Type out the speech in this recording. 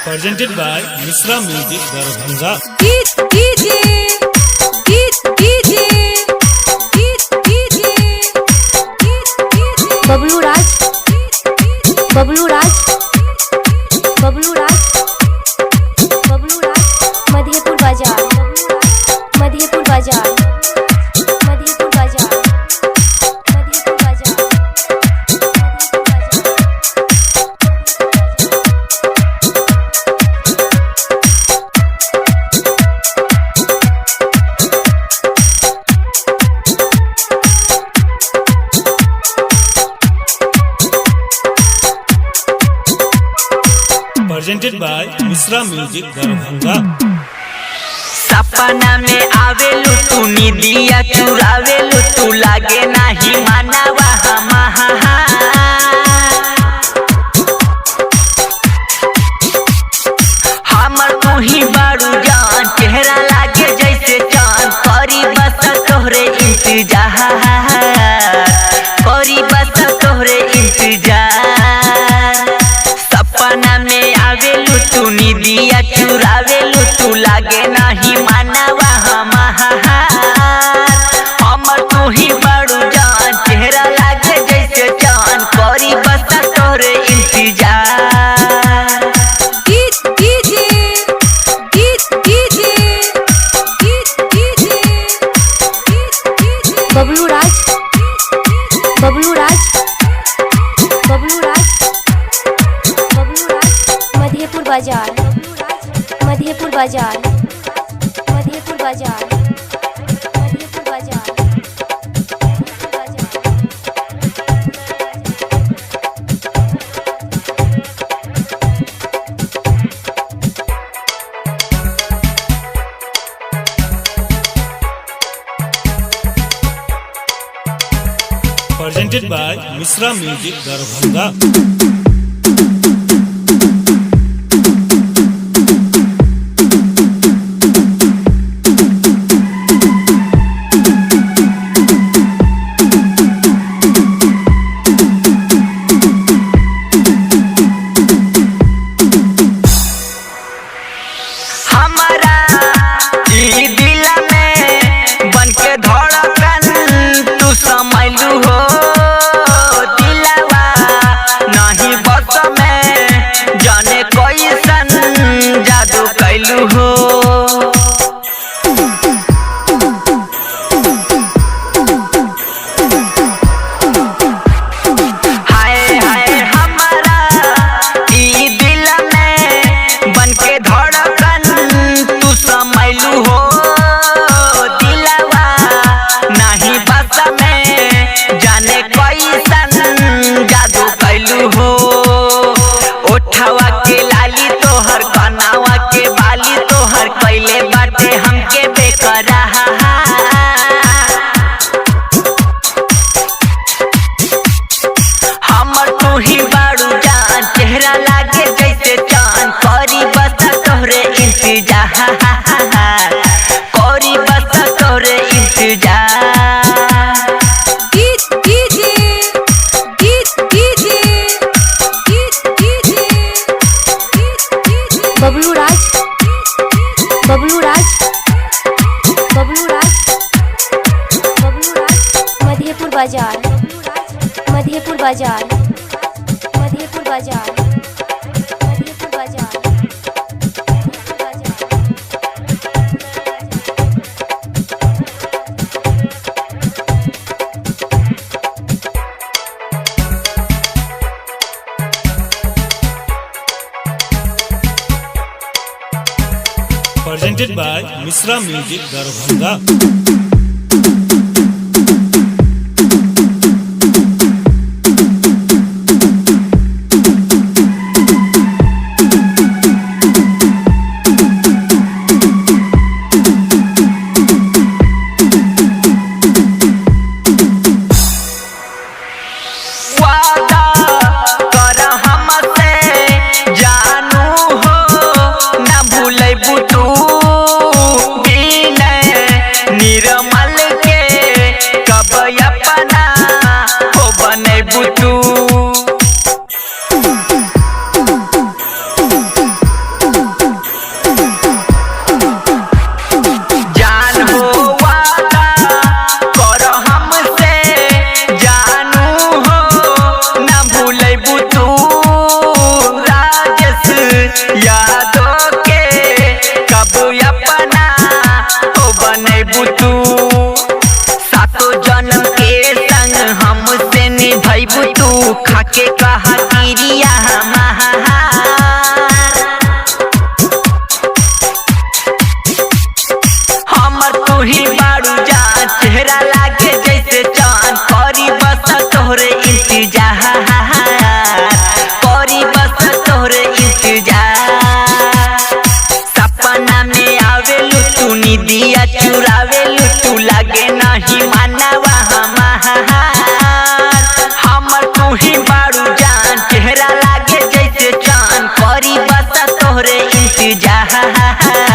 presented by Misra Music Darbhanga. Bablu राज, बबलू राज, बबलू राज, बबलू राज, मधेपुर बाजार, मधेपुर बाजार, मधेपुर बाजार, मधेपुर बाजार। Presented by Misra Music Darbhanga. सपना में आवेलू तू निदिया चुरावेलू तू लागे नाही मानवा हमर तू ही बारू जान चेहरा लागे जैसे चांद करी बस तोहरे इंतजार करी बस तोहरे इंतजार सपना में आवेलू तू निदिया चुरावेलू तू लागे नाही मानवा हमर तू ही बड़ू जान चेहरा लागे जैसे चांद करी बस तोहरे इंतजार। बबलू राज, बबलू राज, बबलू राज, बबलू राज, मधेपुर बाजार, मधेपुर बाजार, मधेपुर बाजार, मधेपुर बाजार। Presented by Misra Music Darbhanga. हमारा ई दिल में बनके धड़कन तू समझलू हो दिलवा नहीं बस में जाने कैसन जादू कैलू हो हाय हाय हमारा ई दिल में बनके धड़कन तू समझलू हो दिलवा नहीं बस में जाने कैसन जादू कैलू हो ओठवा के लाली तोहर कनावा के बाली तोहर कैले बाटे हमके बेकरार हमर तू ही बारू जान चेहरा लागे जैसे चांद करी बस तोहरे इंतजार करी बस तोहरे इंतजार। बबलू राज, बबलू राज, बबलू राज, बबलू राज, मधेपुर बाजार, मधेपुर बाजार, मधेपुर बाजार, मधेपुर बाजार। Presented by Misra Music Darbhanga. वादा कर हमसे जानू हो न भूलैबू तू निर्मल के तू खाके कहा किरिया हमर तू ही बारू जान चेहरा लागे जैसे चांद करी बस तोहरे इंतजार करी बस तोहरे इंतजार सपना में आवेलू तू निदिया चुरावेलू तू लागे नहीं मानवा हमर तू ही बारू जान चेहरा लागे जैसे चांद करी बस तोहरे इंतजार